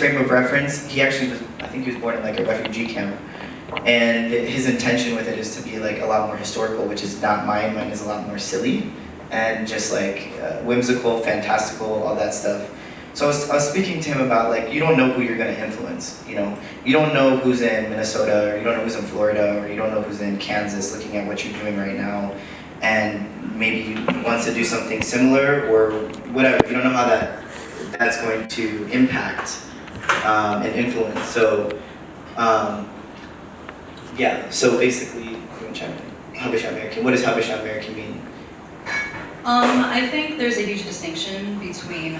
frame of reference, he actually was, I think he was born in like a refugee camp. And his intention with it is to be like a lot more historical, which is not mine. Mine is a lot more silly and just like whimsical, fantastical, all that stuff. So I was speaking to him about like, you don't know who you're gonna influence, you know? You don't know who's in Minnesota, or you don't know who's in Florida, or you don't know who's in Kansas looking at what you're doing right now, and maybe wants to do something similar or whatever. You don't know how that's going to impact and influence. So, yeah, so basically, Habesha American, what does Habesha American mean? I think there's a huge distinction between,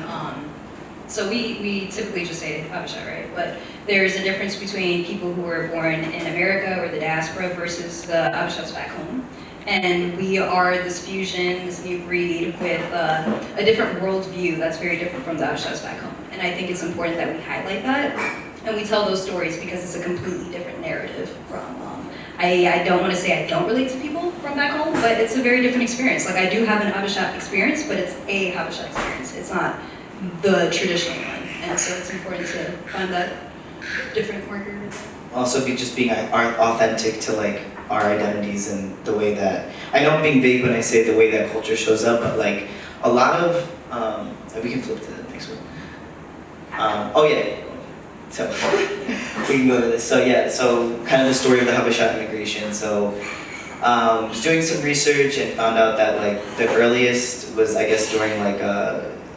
so we typically just say Habesha, right? But there's a difference between people who were born in America or the diaspora versus the Habeshas back home. And we are this fusion, this new breed with a different worldview that's very different from the Habeshas back home. And I think it's important that we highlight that and we tell those stories because it's a completely different narrative from, I don't want to say I don't relate to people from back home, but it's a very different experience. Like I do have an Habesha experience, but it's a Habesha experience. It's not the traditional one. And so it's important to find that different marker. Also just being authentic to like our identities and the way that, I know I'm being vague when I say the way that culture shows up, but like a lot of, we can flip to the next one. Oh yeah. So we can go to this. So yeah, so kind of the story of the Habesha immigration. So was doing some research and found out that like the earliest was I guess during like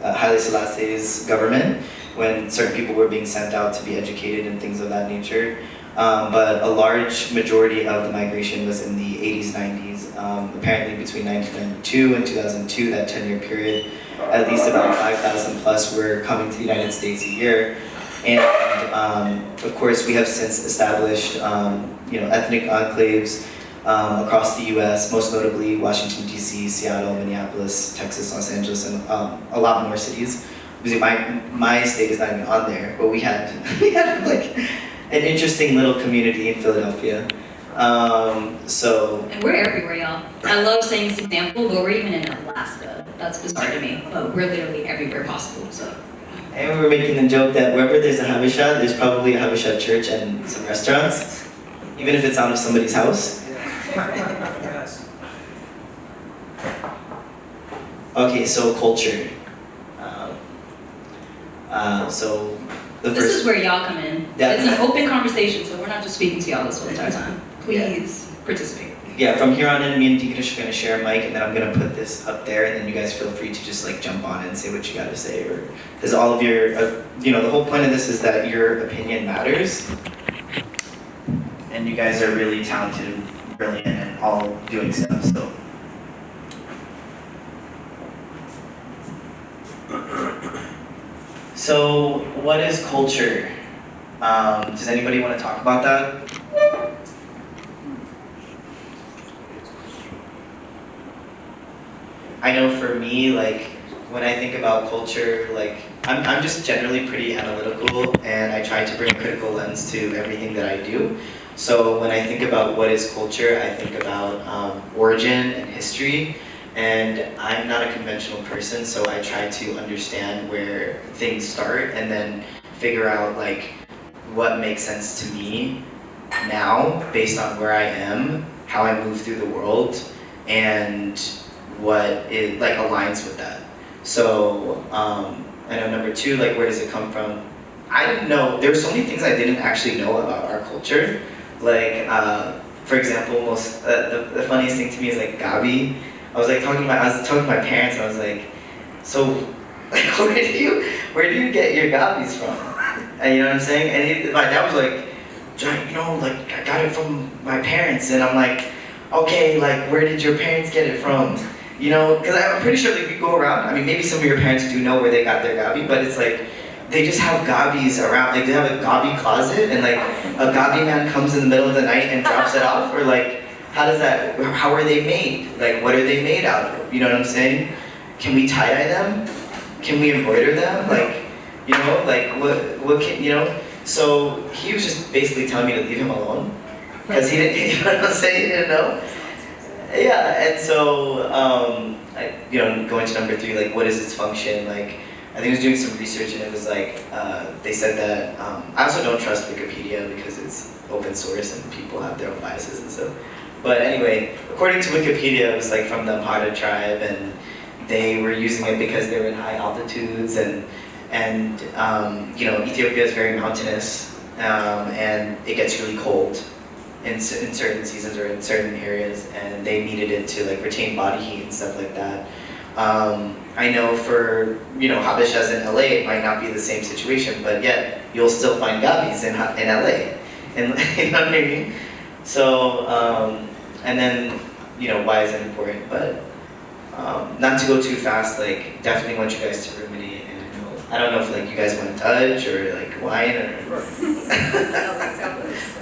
Haile Selassie's government when certain people were being sent out to be educated and things of that nature. But a large majority of the migration was in the 80s, 90s. Apparently between 1992 and 2002, that 10-year period, at least about 5,000 plus were coming to the United States a year. And of course, we have since established ethnic enclaves across the U.S., most notably Washington, D.C., Seattle, Minneapolis, Texas, Los Angeles, and a lot more cities. My state is not even on there, but we had like an interesting little community in Philadelphia. And we're everywhere, y'all. I love saying this example, but we're even in Alaska. That's bizarre to me, but we're literally everywhere possible. So. And we were making the joke that wherever there's a Habesha, there's probably a Habesha church and some restaurants, even if it's out of somebody's house. Yes. Okay, so culture. So the this is where y'all come in. Yeah. It's an open conversation, so we're not just speaking to y'all this whole entire time. Please participate. Yeah, from here on in, me and Deaconish are going to share a mic, and then I'm going to put this up there, and then you guys feel free to just like jump on and say what you got to say, or because all of your, the whole point of this is that your opinion matters, and you guys are really talented, and brilliant, and all doing stuff. So. So, what is culture? Does anybody want to talk about that? I know for me, like, when I think about culture, like, I'm just generally pretty analytical, and I try to bring a critical lens to everything that I do. So when I think about what is culture, I think about origin and history, and I'm not a conventional person, so I try to understand where things start and then figure out, like, what makes sense to me now based on where I am, how I move through the world, and what it like aligns with that. So I know number two, like where does it come from? I didn't know, there were so many things I didn't actually know about our culture. Like for example, the funniest thing to me is like Gabi. I was talking to my parents and I was like, so like where do you get your Gabis from? And you know what I'm saying? And my dad was like, like I got it from my parents, and I'm like, okay, like where did your parents get it from? You know, because I'm pretty sure if you go around, I mean, maybe some of your parents do know where they got their Gabi, but it's like, they just have Gabis around, like they have a Gabi closet, and like a Gabi man comes in the middle of the night and drops it off, or like, how are they made? Like, what are they made out of? You know what I'm saying? Can we tie-dye them? Can we embroider them? Like, like what can, So he was just basically telling me to leave him alone, because he didn't, you know what I'm saying, he didn't know. Yeah, and so, going to number three, like what is its function? Like, I think I was doing some research and it was like, they said that, I also don't trust Wikipedia because it's open source and people have their own biases and stuff. But anyway, according to Wikipedia, it was like from the Amhara tribe, and they were using it because they were in high altitudes, and Ethiopia is very mountainous, and it gets really cold in certain seasons or in certain areas, and they needed it to like retain body heat and stuff like that. I know for Habeshas in LA, it might not be the same situation, but yet you'll still find Gabis in LA, and you know what I mean. So and then why is it important? But not to go too fast. Like definitely want you guys to ruminate, and I don't know if like you guys want Dutch or like wine or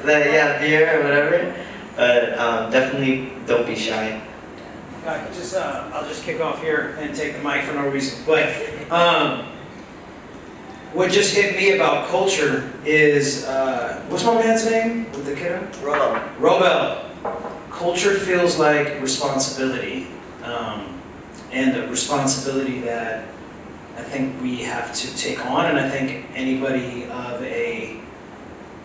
beer or whatever. But definitely don't be shy. I'll just kick off here and take the mic for no reason. But what just hit me about culture is, what's my man's name with the kiddo? Robel. Culture feels like responsibility, and the responsibility that I think we have to take on, and I think anybody of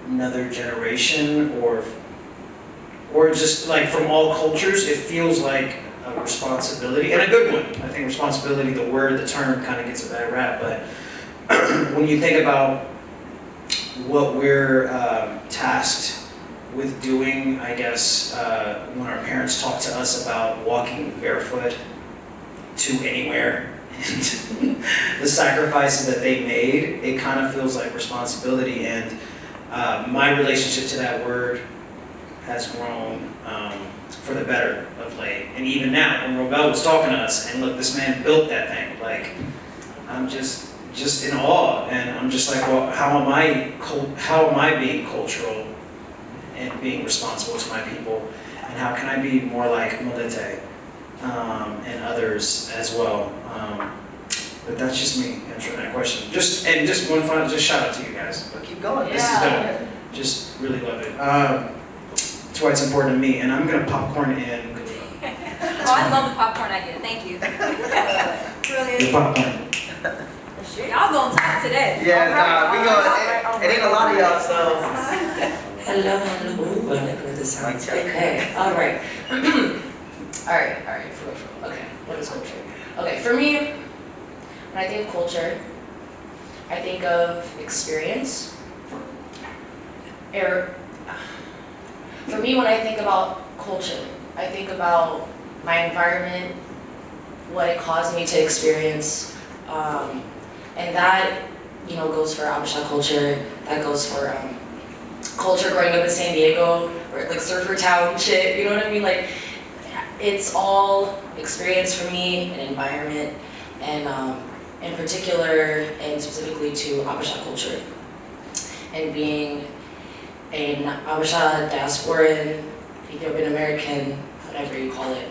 another generation or just like from all cultures, it feels like a responsibility, and a good one. I think responsibility, the word, the term kind of gets a bad rap, but when you think about what we're tasked with doing, I guess, when our parents talk to us about walking barefoot to anywhere, and the sacrifices that they made, it kind of feels like responsibility, and my relationship to that word has grown for the better of late. And even now, when Robel was talking to us, and look, this man built that thing, like, I'm just in awe, and I'm just like, well, how am I being cultural and being responsible to my people, and how can I be more like Molite and others as well? But that's just me answering that question. Just one final, just shout out to you guys. But keep going. This is dope. Just really love it. That's why it's important to me, and I'm gonna popcorn in. Oh, I love the popcorn idea. Thank you. Brilliant. The popcorn. Y'all gonna talk today. Yeah, we go. It ain't a lot of y'all, so. Hello. Ooh, I like where this sounds. Okay, all right. all right, for. Okay, what is culture? Okay, for me, when I think of culture, I think of experience. For me, when I think about culture, I think about my environment, what it caused me to experience, and that, goes for Habesha culture, that goes for culture growing up in San Diego, or like surfer town shit, you know what I mean? Like, it's all experience for me, an environment, and in particular, and specifically to Habesha culture, and being an Habesha diasporan, Ethiopian American, whatever you call it,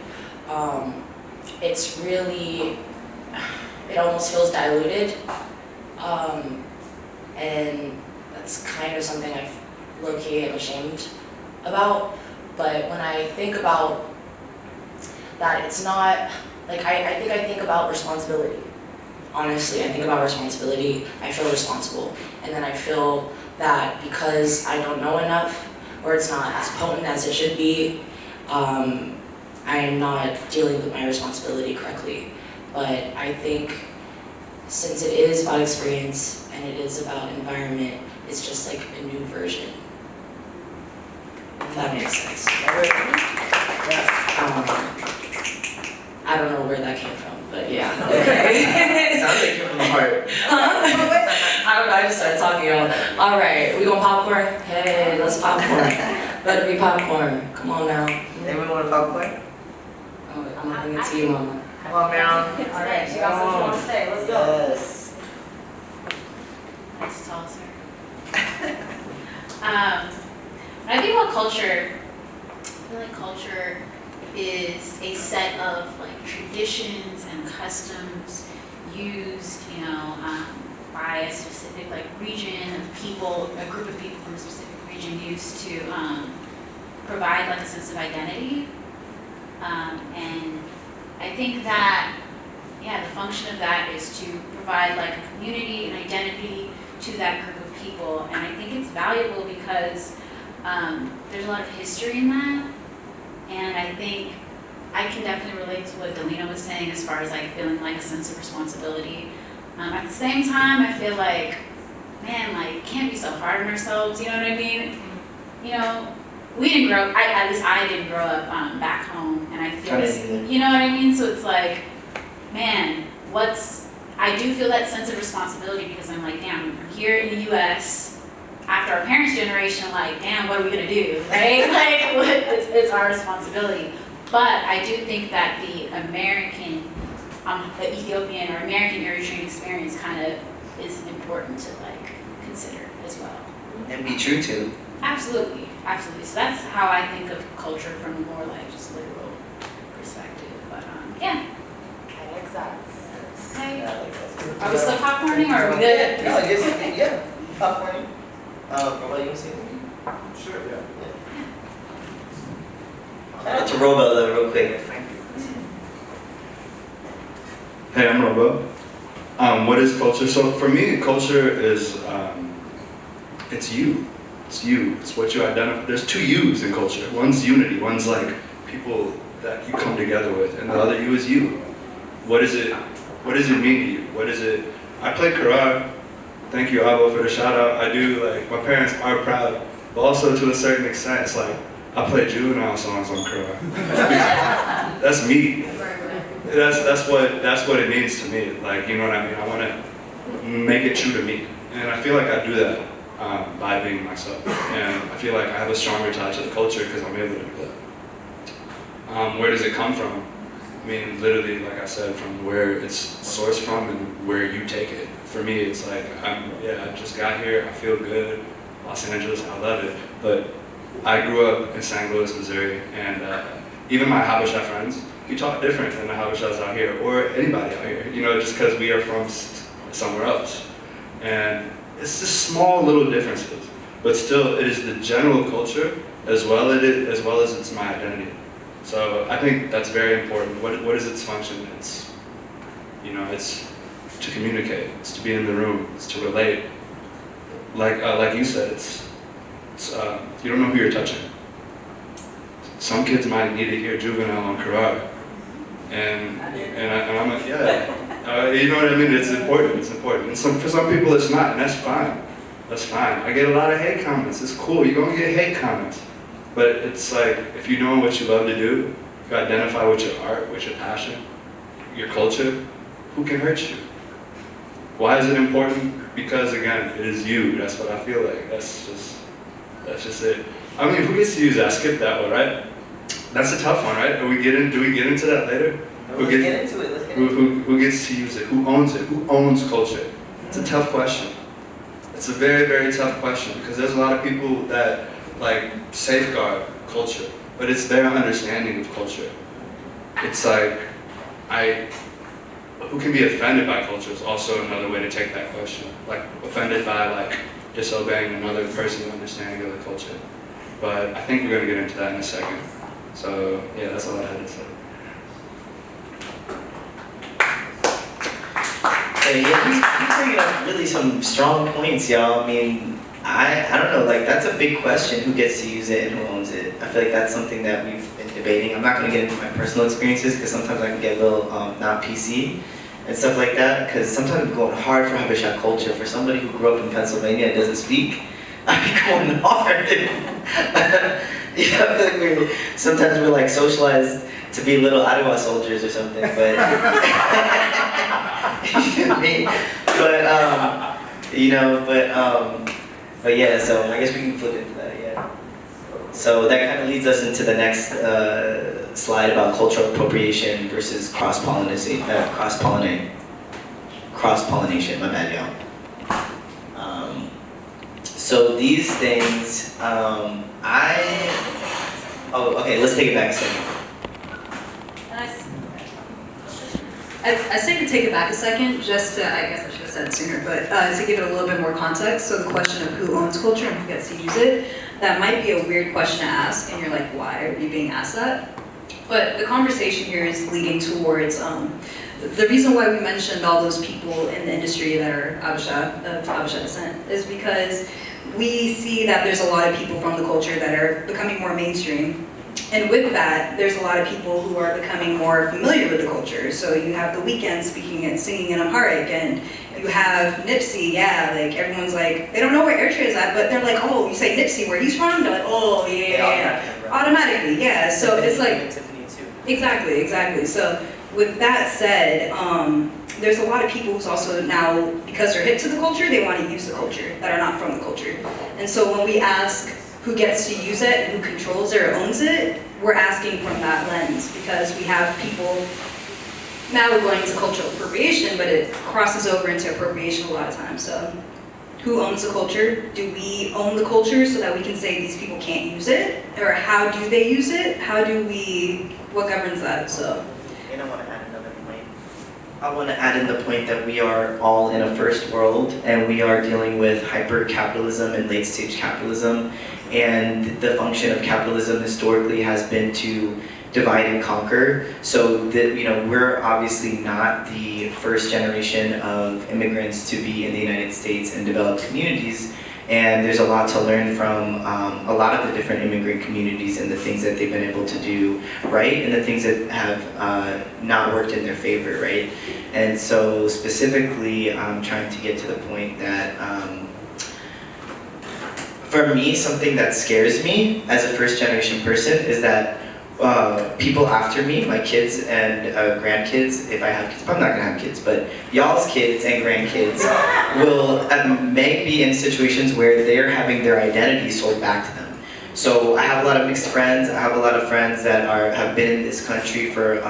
it's really, it almost feels diluted, and that's kind of something I low-key am ashamed about. But when I think about that, it's not, like, I think about responsibility. Honestly, I think about responsibility, I feel responsible, and then I feel that because I don't know enough, or it's not as potent as it should be, I am not dealing with my responsibility correctly. But I think since it is about experience and it is about environment, it's just like a new version. If that makes sense. I don't know where that came from, but yeah. Okay. Sounds like you're from the heart. I don't know, I just started talking all right, we gonna popcorn? Hey, let's popcorn. Better be popcorn. Come on now. Anyone want popcorn? Oh, I'm gonna bring it to you, Mama. Come on, man. All right, she got something she wants to say. Let's go. Yes. Nice tall, sir. When I think about culture, I feel like culture is a set of like traditions and customs used, by a specific like region of people, a group of people from a specific region used to provide like a sense of identity. And I think that, the function of that is to provide like a community, an identity to that group of people. And I think it's valuable because there's a lot of history in that. And I think I can definitely relate to what Delina was saying as far as like feeling like a sense of responsibility. At the same time, I feel like, man, like, can't be so hard on ourselves, you know what I mean? You know, we didn't grow up, at least I didn't grow up back home, and I feel this, you know what I mean? So it's like, man, I do feel that sense of responsibility because I'm like, damn, I'm here in the US, after our parents' generation, like, damn, what are we gonna do, right? Like, it's our responsibility. But I do think that the American, the Ethiopian or American Eritrean experience kind of is important to like consider as well. And be true to. Absolutely, absolutely. So that's how I think of culture from a more like just literal perspective. But yeah. I like that. Okay. Yeah, I like that. Are we still popcorning or are we good? No, I guess, yeah, popcorn. What about you, say? Sure, yeah. Shout out to Robo though, real quick. Hey, I'm Robo. What is culture? So for me, culture is, it's you. It's you. It's what you identify. There's two yous in culture. One's unity. One's like people that you come together with, and the other you is you. What is it? What does it mean to you? What is it? I play karate. Thank you, Abo, for the shout out. I do, like, my parents are proud, but also to a certain extent, it's like, I play juvenile songs on karate. That's me. That's what it means to me. Like, you know what I mean? I want to make it true to me. And I feel like I do that by being myself. And I feel like I have a stronger tie to the culture because I'm able to do that. Where does it come from? I mean, literally, like I said, from where it's sourced from and where you take it. For me, it's like, I just got here, I feel good, Los Angeles, I love it. But I grew up in St. Louis, Missouri, and even my Habesha friends, we talk different than the Habeshas out here, or anybody out here, you know, just because we are from somewhere else. And it's just small little differences, but still, it is the general culture as well as it's my identity. So I think that's very important. What is its function? It's, you know, it's to communicate, it's to be in the room, it's to relate. Like you said, it's you don't know who you're touching. Some kids might need to hear juvenile on karate, and I'm like, yeah, you know what I mean. It's important. It's important. And for some people, it's not, and that's fine. That's fine. I get a lot of hate comments. It's cool. You're gonna get hate comments, but it's like if you're doing what you love to do, if you identify with your art, with your passion, your culture, who can hurt you? Why is it important? Because again, it is you. That's what I feel like. That's just it. I mean, who gets to use that? Skip that one, right? That's a tough one, right? Do we get into that later? Let's get into it. Let's get into it. Who gets to use it? Who owns it? Who owns culture? It's a tough question. It's a very, very tough question because there's a lot of people that like safeguard culture, but it's their understanding of culture. It's like, who can be offended by culture is also another way to take that question. Like offended by like disobeying another person's understanding of the culture. But I think we're going to get into that in a second. So yeah, that's all I had to say. Hey, yeah, he's bringing up really some strong points, y'all. I mean, I don't know, like that's a big question, who gets to use it and who owns it. I feel like that's something that we've been debating. I'm not going to get into my personal experiences because sometimes I can get a little not PC and stuff like that, because sometimes I'm going hard for Habesha culture. For somebody who grew up in Pennsylvania and doesn't speak, I'm going hard. Yeah, I feel like sometimes we're like socialized to be little Ottawa soldiers or something, but you feel me? But you know, but yeah. So I guess we can flip into that. Yeah. So that kind of leads us into the next slide about cultural appropriation versus cross-pollination. Cross-pollination. My bad, y'all. So these things, okay, let's take it back a second. I say to take it back a second, just to, I guess I should have said it sooner, but to give it a little bit more context. So the question of who owns culture and who gets to use it, that might be a weird question to ask, and you're like, why are you being asked that? But the conversation here is leading towards the reason why we mentioned all those people in the industry that are of Habesha descent is because we see that there's a lot of people from the culture that are becoming more mainstream. And with that, there's a lot of people who are becoming more familiar with the culture. So you have The Weeknd speaking and singing in Amharic, and you have Nipsey, yeah, like everyone's like, they don't know where Eritrea is at, but they're like, oh, you say Nipsey, where he's from? They're like, oh, yeah. Automatically, yeah. So it's like, exactly. So with that said, there's a lot of people who's also now, because they're hip to the culture, they want to use the culture that are not from the culture. And so when we ask who gets to use it and who controls it or owns it, we're asking from that lens, because we have people, now we're going into cultural appropriation, but it crosses over into appropriation a lot of times. So who owns the culture? Do we own the culture so that we can say these people can't use it? Or how do they use it? What governs that? So. And I want to add another point. I want to add in the point that we are all in a first world, and we are dealing with hyper-capitalism and late-stage capitalism. And the function of capitalism historically has been to divide and conquer. So that, we're obviously not the first generation of immigrants to be in the United States and developed communities. And there's a lot to learn from a lot of the different immigrant communities and the things that they've been able to do right, and the things that have not worked in their favor, right? And so specifically, I'm trying to get to the point that for me, something that scares me as a first generation person is that people after me, my kids and grandkids, if I have kids, I'm not gonna have kids, but y'all's kids and grandkids will may be in situations where they're having their identity sold back to them. So I have a lot of mixed friends. I have a lot of friends that have been in this country for,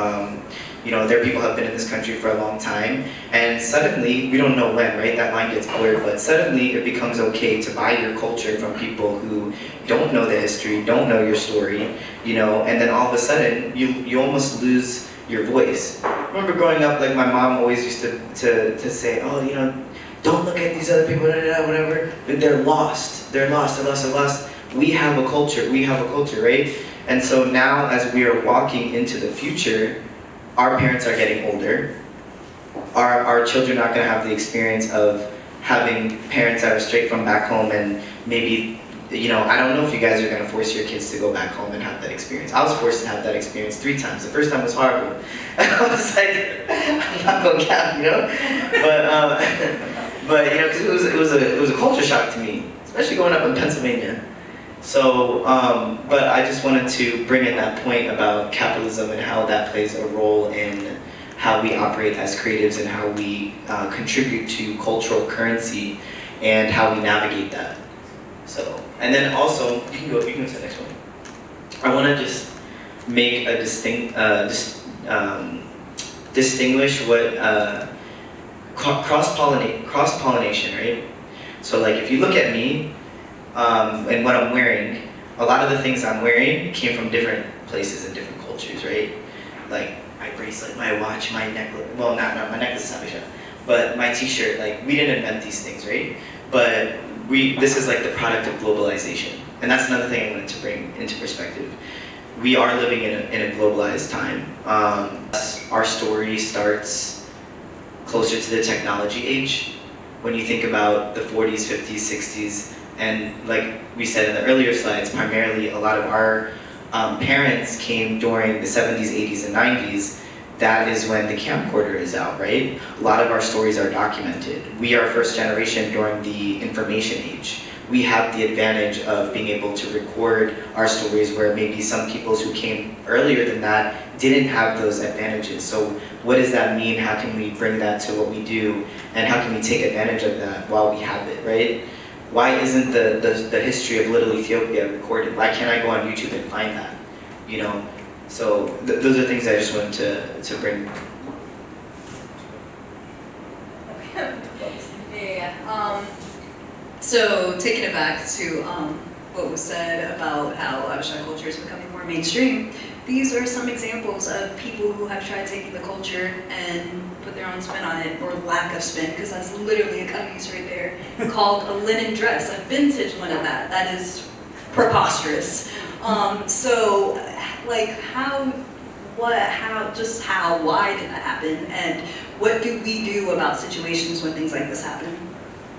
their people have been in this country for a long time, and suddenly, we don't know when, right? That line gets blurred, but suddenly it becomes okay to buy your culture from people who don't know the history, don't know your story, and then all of a sudden, you almost lose your voice. I remember growing up, like my mom always used to say, oh, don't look at these other people, whatever, but they're lost. We have a culture, right? And so now, as we are walking into the future, our parents are getting older. Our children are not going to have the experience of having parents that are straight from back home, and maybe, I don't know if you guys are going to force your kids to go back home and have that experience. I was forced to have that experience 3 times. The first time was horrible. I was like, I'm not going to cap, but because it was a culture shock to me, especially growing up in Pennsylvania. So, but I just wanted to bring in that point about capitalism and how that plays a role in how we operate as creatives and how we contribute to cultural currency and how we navigate that. So, and then also, you can go to the next one. I want to just make a distinguish what cross-pollination, right? So like if you look at me, and what I'm wearing, a lot of the things I'm wearing came from different places and different cultures, right? Like my bracelet, my watch, my necklace, well not my necklace is Habesha, but my t-shirt, like we didn't invent these things, right? But this is like the product of globalization. And that's another thing I wanted to bring into perspective. We are living in a globalized time. Our story starts closer to the technology age. When you think about the 40s, 50s, 60s, and like we said in the earlier slides, primarily a lot of our parents came during the 70s, 80s, and 90s. That is when the camcorder is out, right? A lot of our stories are documented. We are first generation during the information age. We have the advantage of being able to record our stories where maybe some people who came earlier than that didn't have those advantages. So what does that mean? How can we bring that to what we do? And how can we take advantage of that while we have it, right? Why isn't the history of Little Ethiopia recorded? Why can't I go on YouTube and find that? So those are things I just wanted to bring. Yeah. So taking it back to what was said about how Habesha culture is becoming more mainstream, these are some examples of people who have tried taking the culture and put their own spin on it, or lack of spin, because that's literally a cubbies right there, called a linen dress, a vintage one of that. That is preposterous. So, like, how why did that happen, and what do we do about situations when things like this happen?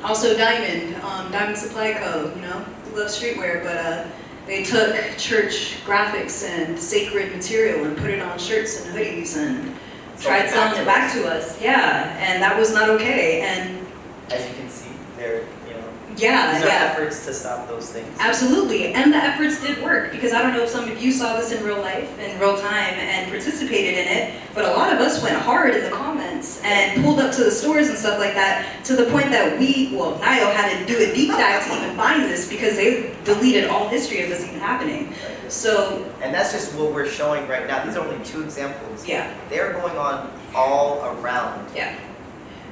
Also Diamond Supply Co., you know, we love streetwear, but they took church graphics and sacred material and put it on shirts and hoodies and tried selling it back to us. Yeah, and that was not okay. And as you can see, there, you know, yeah, these are yeah. efforts to stop those things. Absolutely, and the efforts did work, because I don't know if some of you saw this in real life, in real time, and participated in it, but a lot of us went hard in the comments and pulled up to the stores and stuff like that, to the point that Niall had to do a deep dive to even find this, because they deleted all history of this even happening. So, and that's just what we're showing right now. These are only 2 examples. yeah. They're going on all around. Yeah.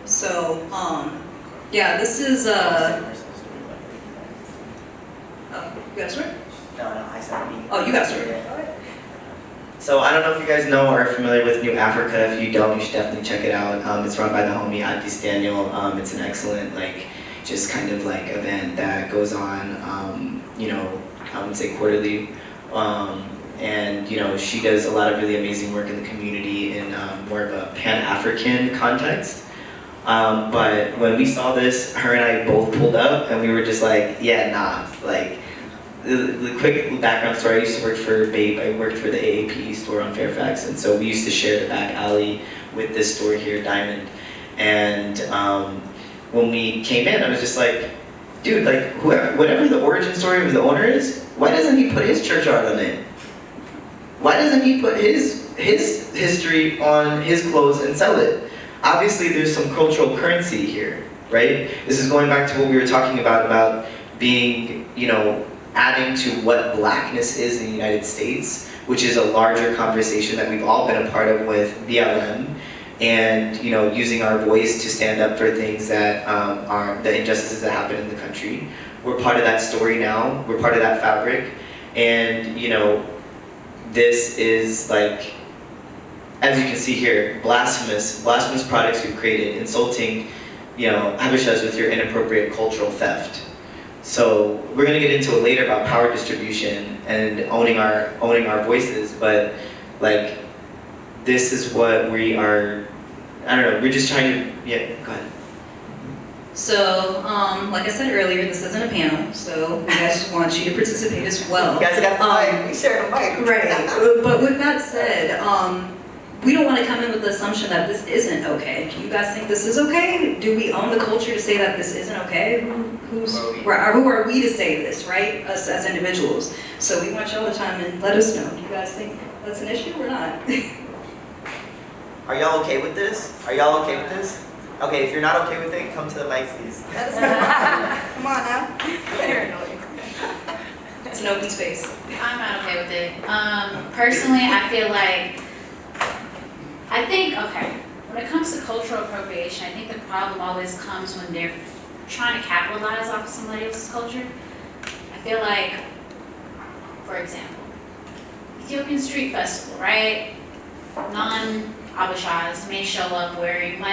So, yeah, this is, you got a story? No, I said me. Oh, you got a story. So I don't know if you guys know or are familiar with New Africa. If you don't, you should definitely check it out. It's run by the homie Auntie Daniel. It's an excellent, just kind of event that goes on, you know, I would say quarterly. And you know, she does a lot of really amazing work in the community in more of a Pan-African context. But when we saw this, her and I both pulled up and we were just like, yeah, nah. The quick background story, I used to work for Babe. I worked for the AAP store on Fairfax, and so we used to share the back alley with this store here, Diamond. And when we came in, I was just like, dude, whatever the origin story of the owner is, why doesn't he put his church art on it? Why doesn't he put his history on his clothes and sell it? Obviously, there's some cultural currency here, right? This is going back to what we were talking about being, you know, adding to what blackness is in the United States, which is a larger conversation that we've all been a part of with BLM, and you know, using our voice to stand up for things that are the injustices that happen in the country. We're part of that story now. We're part of that fabric, and you know, this is like, as you can see here, blasphemous products we've created, insulting, you know, Habeshas with your inappropriate cultural theft. So we're gonna get into it later about power distribution and owning our voices, but this is what we are. I don't know. We're just trying to. Yeah, go ahead. So, like I said earlier, this isn't a panel, so we guys want you to participate as well. You guys got the mic. We share the mic. Right. But with that said, we don't want to come in with the assumption that this isn't okay. Do you guys think this is okay? Do we own the culture to say that this isn't okay? Who are we to say this, right? Us as individuals. So we want y'all to chime in and let us know. Do you guys think that's an issue or not? Are y'all okay with this? Are y'all okay with this? Okay, if you're not okay with it, come to the mic, please. Come on now. It's an open space. I'm not okay with it. Personally, I feel like, when it comes to cultural appropriation, I think the problem always comes when they're trying to capitalize off of somebody else's culture. I feel like, for example, Ethiopian Street Festival, right? Non-Habeshas may show up wearing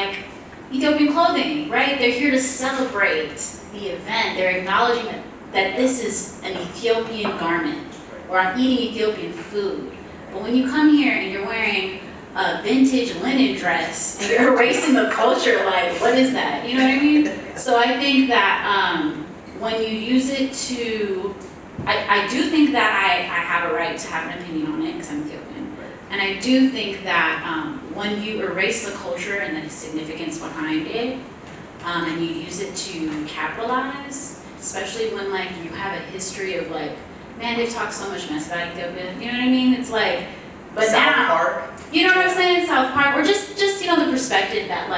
Ethiopian clothing, right? They're here to celebrate the event. They're acknowledging that this is an Ethiopian garment, or I'm eating Ethiopian food. But when you come here and you're wearing a vintage linen dress and you're erasing the culture, what is that? You know what I mean? So I think that when you use it to, I do think that I have a right to have an opinion on it because I'm Ethiopian. And I do think that when you erase the culture and the significance behind it, and you use it to capitalize, especially when you have a history of man, they've talked so much mess about Ethiopia, you know what I mean? It's but South now, Park. you know what I'm saying? South Park, or just the perspective that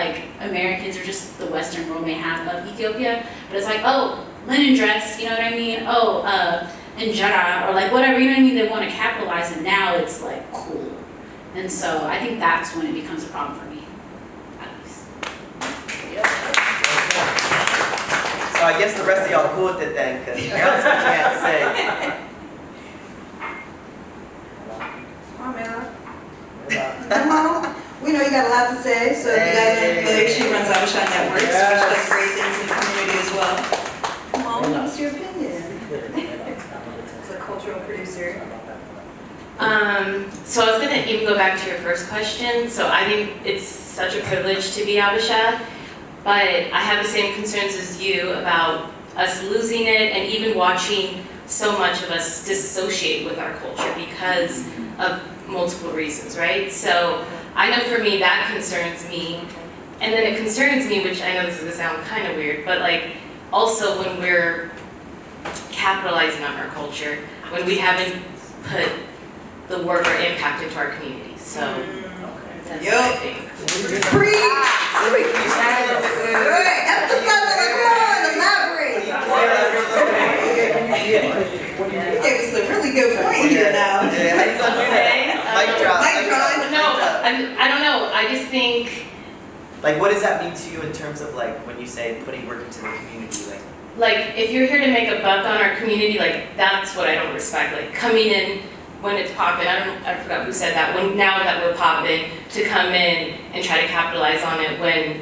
Americans or just the Western world may have of Ethiopia. But it's oh, linen dress, you know what I mean? Oh, injera, or whatever, you know what I mean? They want to capitalize it. Now it's cool. And so I think that's when it becomes a problem for me, at least. So I guess the rest of y'all cool with it then, because that's what you have to say. Come on, man. Come on. We know you got a lot to say, so if you guys aren't familiar, she runs Habesha Networks, which does great things in the community as well. Come on, what's your opinion? As a cultural producer. So I was gonna even go back to your first question. So I think it's such a privilege to be Habesha, but I have the same concerns as you about us losing it and even watching so much of us disassociate with our culture because of multiple reasons, right? So I know for me that concerns me. And then it concerns me, which I know this is gonna sound kind of weird, but like also when we're capitalizing on our culture, when we haven't put the work or impact into our community. So that's what I think. Preach! Right, emphasize it, come on, elaborate. You gave us a really good point here now. Okay. Mic drop. Mic drop. No, I don't know. I just think Like, what does that mean to you in terms of like when you say putting work into the community? like if you're here to make a buck on our community, like that's what I don't respect. Like coming in when it's popping. I forgot who said that. When now that we're popping, to come in and try to capitalize on it when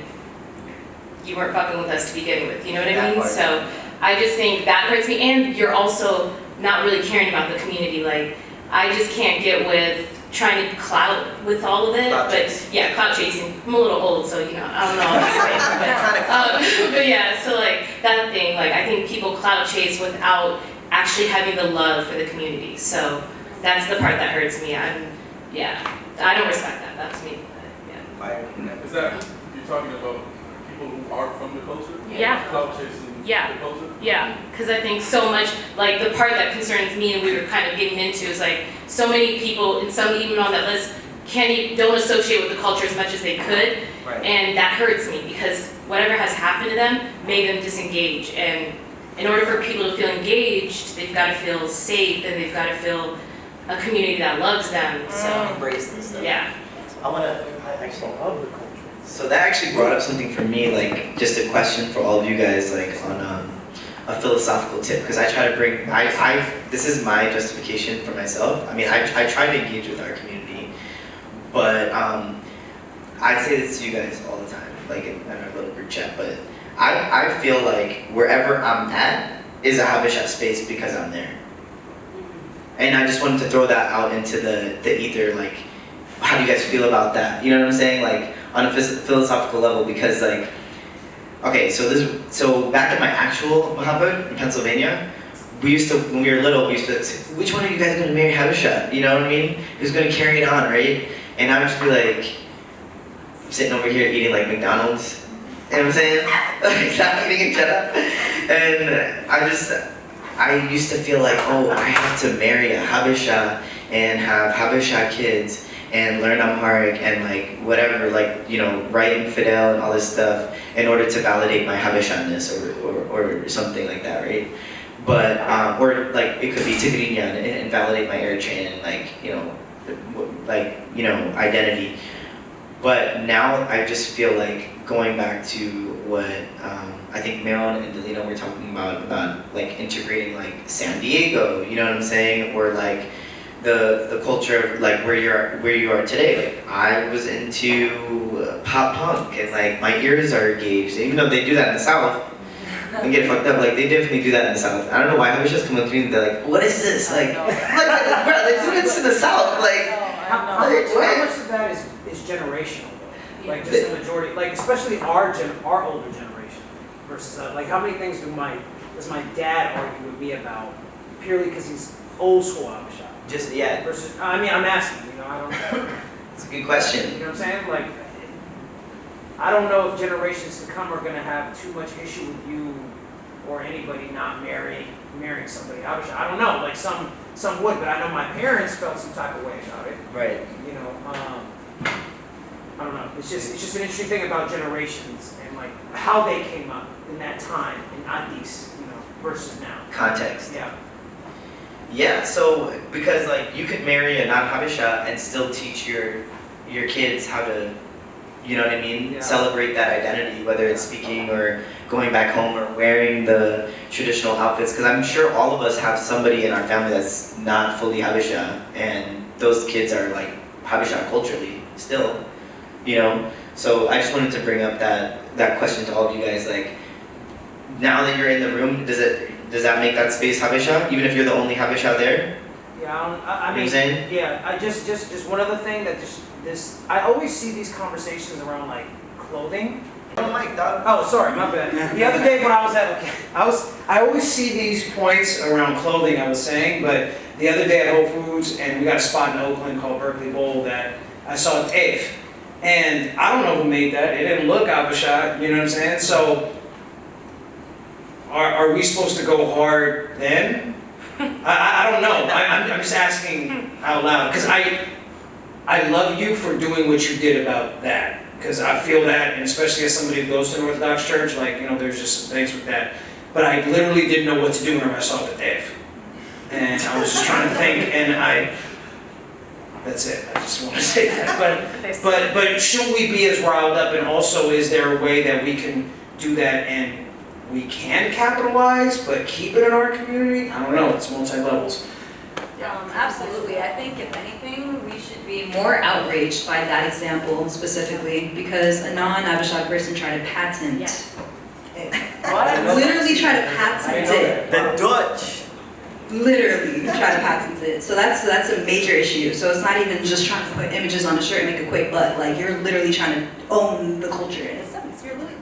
you weren't fucking with us to begin with. You know what I That mean? part. So I just think that hurts me. And you're also not really caring about the community. Like I just can't get with trying to clout with all of it. Clout But chase. yeah, clout chasing. I'm a little old, so you know, I don't know all these things. But, but yeah, so like that thing, like I think people clout chase without actually having the love for the community. So that's the part that hurts me. I don't respect that. That's me. But, Like, Is that, you're talking about people who are from the culture? Yeah. Clout chasing Yeah. the culture? yeah, because I think so much, like the part that concerns me and we were kind of getting into is like so many people, and some even on that list, don't associate with the culture as much as they could. right. And that hurts me because whatever has happened to them made them disengage. And in order for people to feel engaged, they've got to feel safe and they've got to feel a community that loves them. So Embrace this stuff. yeah. I actually love the culture. So that actually brought up something for me, like just a question for all of you guys, like on a philosophical tip, because I try to bring, this is my justification for myself. I mean, I try to engage with our community, but I say this to you guys all the time, like in our little group chat, but I feel like wherever I'm at is a Habesha space because I'm there. And I just wanted to throw that out into the ether, like, how do you guys feel about that? You know what I'm saying? Like, on a philosophical level, because like, okay, so back in my actual Mahabud in Pennsylvania, we used to, when we were little, we used to say, which one of you guys are gonna marry Habesha? You know what I mean? Who's gonna carry it on, right? And I would just be like, sitting over here eating like McDonald's, you know what I'm saying? Like, not eating a cheddar. And I used to feel like, oh, I have to marry a Habesha and have Habesha kids and learn Amharic and like whatever, like, you know, write infidel and all this stuff in order to validate my Habesha-ness or something like that, right? But, or like it could be Tigrinya and validate my Eritrean and like, you know, identity. But now I just feel like going back to what I think Meron and Delina were talking about like integrating like San Diego, you know what I'm saying? Or like the culture of like where you are today. Like I was into pop punk and like my ears are engaged, even though they do that in the South and get fucked up. Like they definitely do that in the South. I don't know why I was just coming through and they're like, what is this? Like, bro, they do this in the South. Like, How much of that is generational though? Like just the majority, like especially our older generation versus like how many things does my dad argue with me about purely because he's old school Habesha? just, yeah, Versus, I mean, I'm asking, you know, I don't know. it's a good question. You know what I'm saying? Like, I don't know if generations to come are gonna have too much issue with you or anybody not marrying somebody Habesha. I don't know, like some would, but I know my parents felt some type of way about it. Right. You know, I don't know. It's just an interesting thing about generations and like how they came up in that time in Addis, you know, versus now. Context. Yeah. Yeah, so because like you could marry a non-Habesha and still teach your kids how to, you know what I mean, Yeah. celebrate that identity, whether it's speaking or going back home or wearing the traditional outfits. Because I'm sure all of us have somebody in our family that's not fully Habesha, and those kids are like Habesha culturally still, you know. So I just wanted to bring up that question to all of you guys. Like, now that you're in the room, does that make that space Habesha, even if you're the only Habesha there? Yeah, I You know what I'm mean, saying? yeah, I just one other thing that I always see these conversations around like clothing. Oh my dog. Oh, sorry, my bad. The other day when I was at, I always see these points around clothing, I was saying, but the other day at Whole Foods, and we got a spot in Oakland called Berkeley Bowl that I saw Dave. And I don't know who made that. It didn't look Habesha, you know what I'm saying? So, are we supposed to go hard then? I don't know. I'm just asking out loud, because I love you for doing what you did about that. Because I feel that, and especially as somebody who goes to an Orthodox church, like, you know, there's just some things with that. But I literally didn't know what to do whenever I saw the Dave. And I was just trying to think, and that's it. I just want to say that. But should we be as riled up, and also is there a way that we can do that and we can capitalize, but keep it in our community? I don't know, it's multi-levels. Absolutely. I think if anything, we should be more outraged by that example specifically because a non-Habesha person tried to patent. Literally try to patent it. The Dutch. Literally try to patent it. So that's a major issue. So it's not even just trying to put images on a shirt and make a quick butt. Like you're literally trying to own the culture and it's you're literally.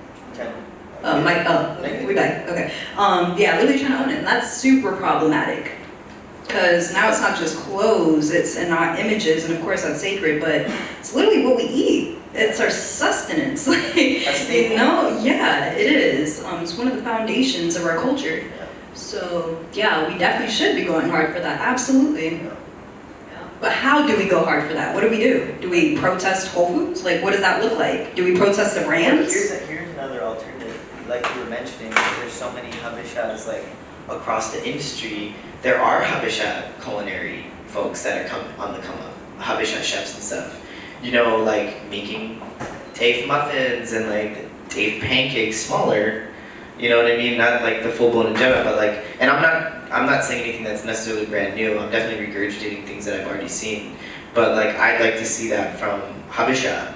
We back. Okay. Yeah, literally trying to own it. And that's super problematic. Because now it's not just clothes, it's not images, and of course that's sacred, but it's literally what we eat. It's our sustenance. Like, you know, yeah, it is. It's one of the foundations of our culture. So yeah, we definitely should be going hard for that. Absolutely. Yeah. But how do we go hard for that? What do we do? Do we protest Whole Foods? Like, what does that look like? Do we protest the brands? Here's another alternative. Like you were mentioning, there's so many Habeshas like across the industry. There are Habesha culinary folks that are on the come up, Habesha chefs and stuff. You know, like making Dave muffins and like Dave pancakes smaller. You know what I mean? Not like the full-blown agenda, but like, and I'm not saying anything that's necessarily brand new. I'm definitely regurgitating things that I've already seen. But like, I'd like to see that from Habesha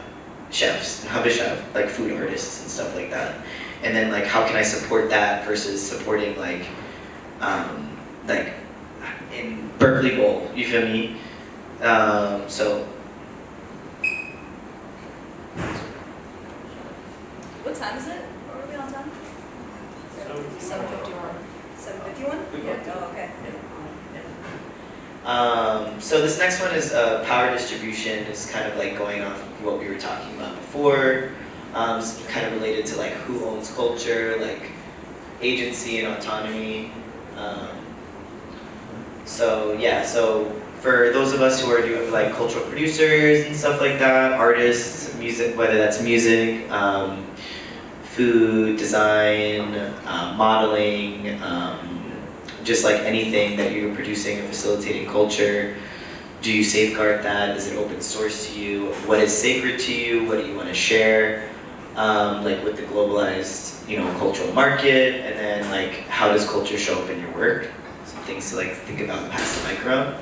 chefs and Habesha like food artists and stuff like that. And then like, how can I support that versus supporting like in Berkeley Bowl, you feel me? So. What time is it? Are we on time? 7:51. 7:51? Yeah. Oh, okay. So this next one is power distribution. Is kind of like going off of what we were talking about before. It's kind of related to like who owns culture, like agency and autonomy. So yeah, so for those of us who are doing like cultural producers and stuff like that, artists, music, whether that's music, food, design, modeling, just like anything that you're producing or facilitating culture, do you safeguard that? Is it open source to you? What is sacred to you? What do you want to share? Like with the globalized, you know, cultural market, and then like how does culture show up in your work? Some things to like think about and pass the mic around.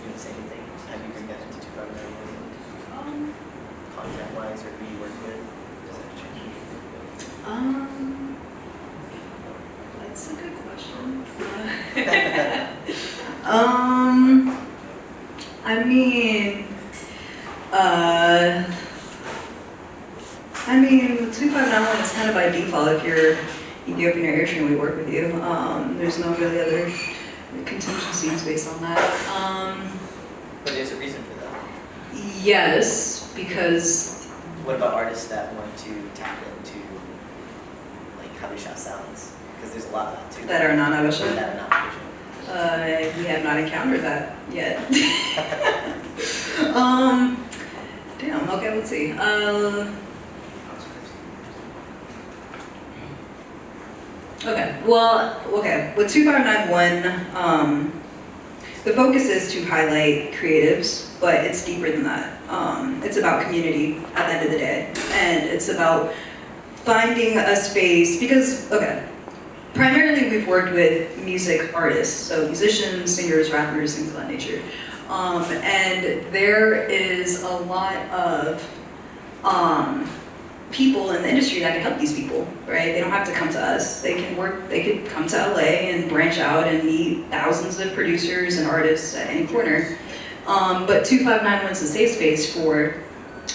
You want to say anything? How do you bring that into 2009? Content-wise, or who you work with? Does that change? That's a good question. I mean, the 259 is kind of by default. If you're Ethiopian or Eritrean, we work with you. There's no really other contingencies based on that. But there's a reason for that. Yes, because What about artists that want to tap into like Habesha sounds? Because there's a lot of that too. that are non-Habesha. That are not Habesha. We have not encountered that yet. Damn, okay, let's see. With 2591, the focus is to highlight creatives, but it's deeper than that. It's about community at the end of the day. And it's about finding a space, because, primarily we've worked with music artists, so musicians, singers, rappers, things of that nature. And there is a lot of people in the industry that can help these people, right? They don't have to come to us. They could come to LA and branch out and meet thousands of producers and artists at any corner. But 259 wants a safe space for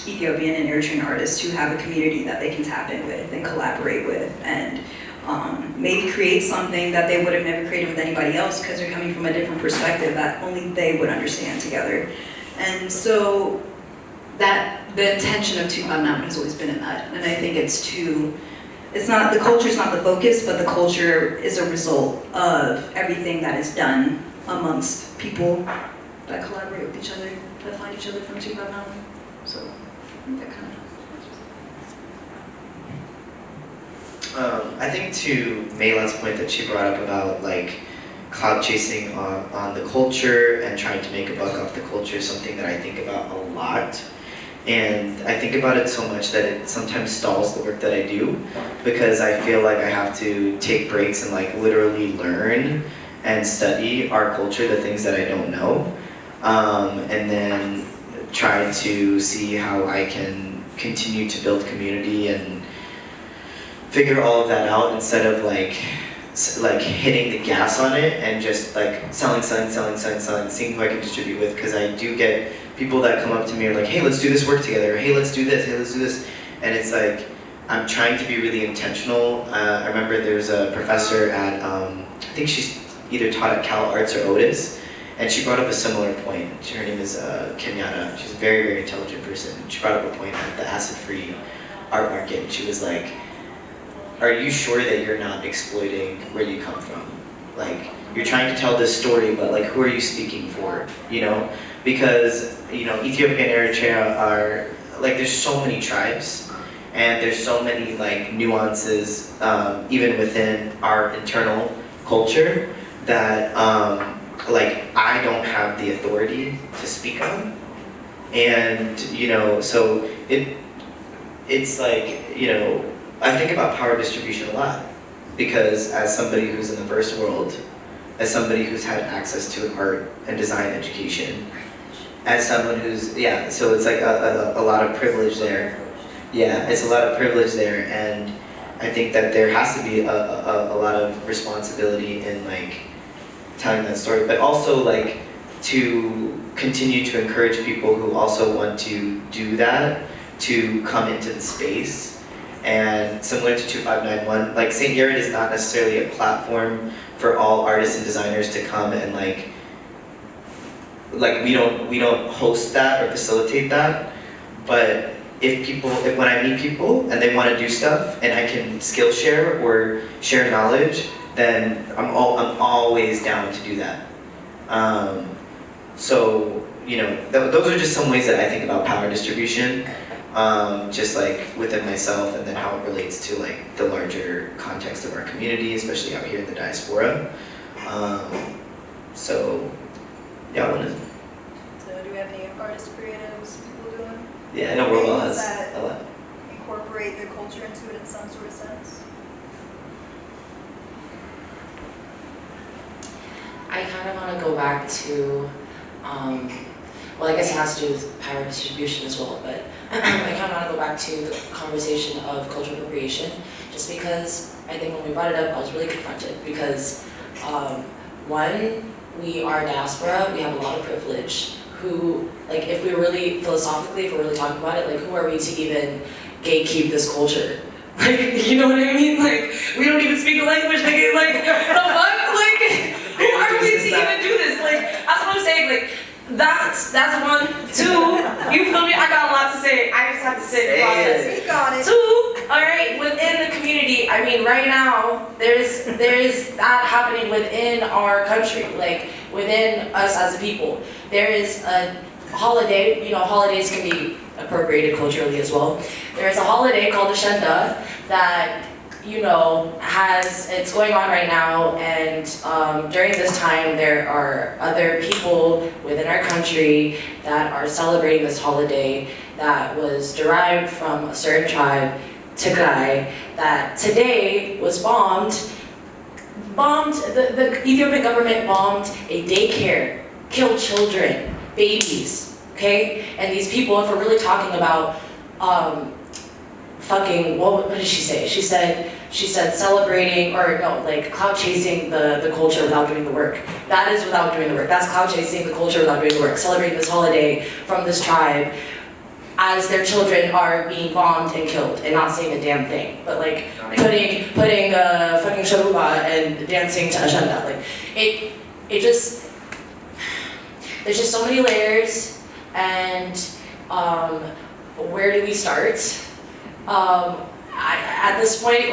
Ethiopian and Eritrean artists who have a community that they can tap in with and collaborate with, and maybe create something that they would have never created with anybody else because they're coming from a different perspective that only they would understand together. And so that the intention of 259 has always been in that, and I think the culture is not the focus, but the culture is a result of everything that is done amongst people that collaborate with each other, that find each other from 259. So I think that kind of. I think to Mayla's point that she brought up about like cloud chasing on the culture and trying to make a buck off the culture is something that I think about a lot. And I think about it so much that it sometimes stalls the work that I do, because I feel like I have to take breaks and like literally learn and study our culture, the things that I don't know, and then try to see how I can continue to build community and figure all of that out instead of like hitting the gas on it and just like selling, seeing who I can distribute with, because I do get people that come up to me and are like, hey, let's do this work together, or hey, let's do this, and it's like, I'm trying to be really intentional. I remember there's a professor at, I think she's either taught at Cal Arts or Otis, and she brought up a similar point. Her name is Kenyatta. She's a very, very intelligent person. She brought up a point at the acid-free art market, and she was like, are you sure that you're not exploiting where you come from? Like, you're trying to tell this story, but like, who are you speaking for, you know? Because, you know, Ethiopia and Eritrea are, like, there's so many tribes, and there's so many, like, nuances, even within our internal culture, that, like, I don't have the authority to speak on. And, you know, so it's like, you know, I think about power distribution a lot, because as somebody who's in the first world, as somebody who's had access to an art and design education, as someone who's, yeah, so it's like a lot of privilege there. Yeah, it's a lot of privilege there, and I think that there has to be a lot of responsibility in like telling that story, but also like to continue to encourage people who also want to do that to come into the space. And similar to 2591, like St. Yared is not necessarily a platform for all artists and designers to come and like we don't host that or facilitate that. But if when I meet people and they want to do stuff and I can skill share or share knowledge, then I'm always down to do that. So you know, those are just some ways that I think about power distribution. Just like within myself, and then how it relates to like the larger context of our community, especially out here in the diaspora. So, yeah, So do we have any artists, creatives, people doing? Yeah, I know Roel has that a lot. incorporate their culture into it in some sort of sense? I kind of want to go back to, well, I guess it has to do with power distribution as well, but I kind of want to go back to the conversation of cultural appropriation, just because I think when we brought it up, I was really confronted, because one, we are diaspora, we have a lot of privilege, who, like, if we really, philosophically, if we're really talking about it, like, who are we to even gatekeep this culture? Like, you know what I mean? Like, we don't even speak the language, nigga, like, the fuck? Like, who are we to even do this? Like, that's what I'm saying, like, that's one. Two, you feel me? I got a lot to say. I just have to sit and process. Speak on it. Two, all right, within the community, I mean, right now, there's that happening within our country, like, within us as a people. There is a holiday, you know, holidays can be appropriated culturally as well. There is a holiday called the Shenda that, you know, it's going on right now, and during this time there are other people within our country that are celebrating this holiday that was derived from a certain tribe, Tigray, that today was bombed, the Ethiopian government bombed a daycare, killed children, babies, okay? And these people, if we're really talking about fucking, what did she say? She said celebrating, or no, like cloud chasing the culture without doing the work. That is without doing the work. That's cloud chasing the culture without doing the work. Celebrating this holiday from this tribe as their children are being bombed and killed and not saying a damn thing. But like putting fucking sharuba and dancing to agenda. Like it just, there's just so many layers, and where do we start? At this point,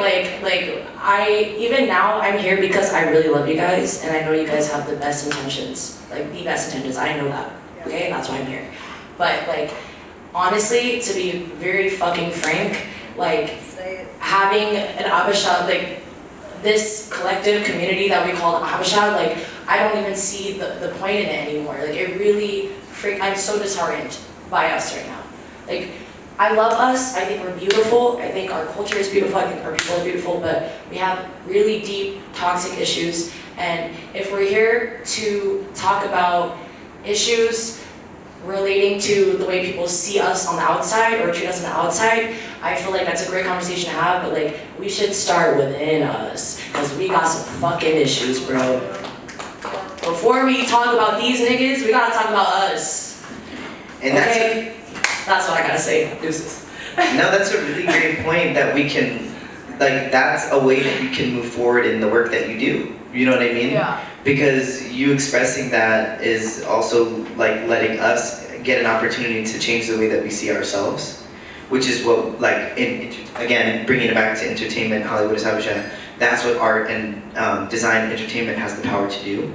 even now, I'm here because I really love you guys, and I know you guys have the best intentions, like the best intentions. I know that, okay? That's why I'm here. But like, honestly, to be very fucking frank, like having an Habesha, like this collective community that we call Habesha, like I don't even see the point in it anymore. Like it really I'm so disheartened by us right now. Like, I love us, I think we're beautiful, I think our culture is beautiful, I think our people are beautiful, but we have really deep toxic issues, and if we're here to talk about issues relating to the way people see us on the outside or treat us on the outside, I feel like that's a great conversation to have, but like, we should start within us, because we got some fucking issues, bro. Before we talk about these niggas, we gotta talk about us. And okay? That's what I gotta say. Deuces. No, that's a really great point that we can, like, that's a way that you can move forward in the work that you do. You know what I mean? Yeah. Because you expressing that is also like letting us get an opportunity to change the way that we see ourselves, which is what, like, again, bringing it back to entertainment, Hollywood is Habesha, that's what art and design and entertainment has the power to do.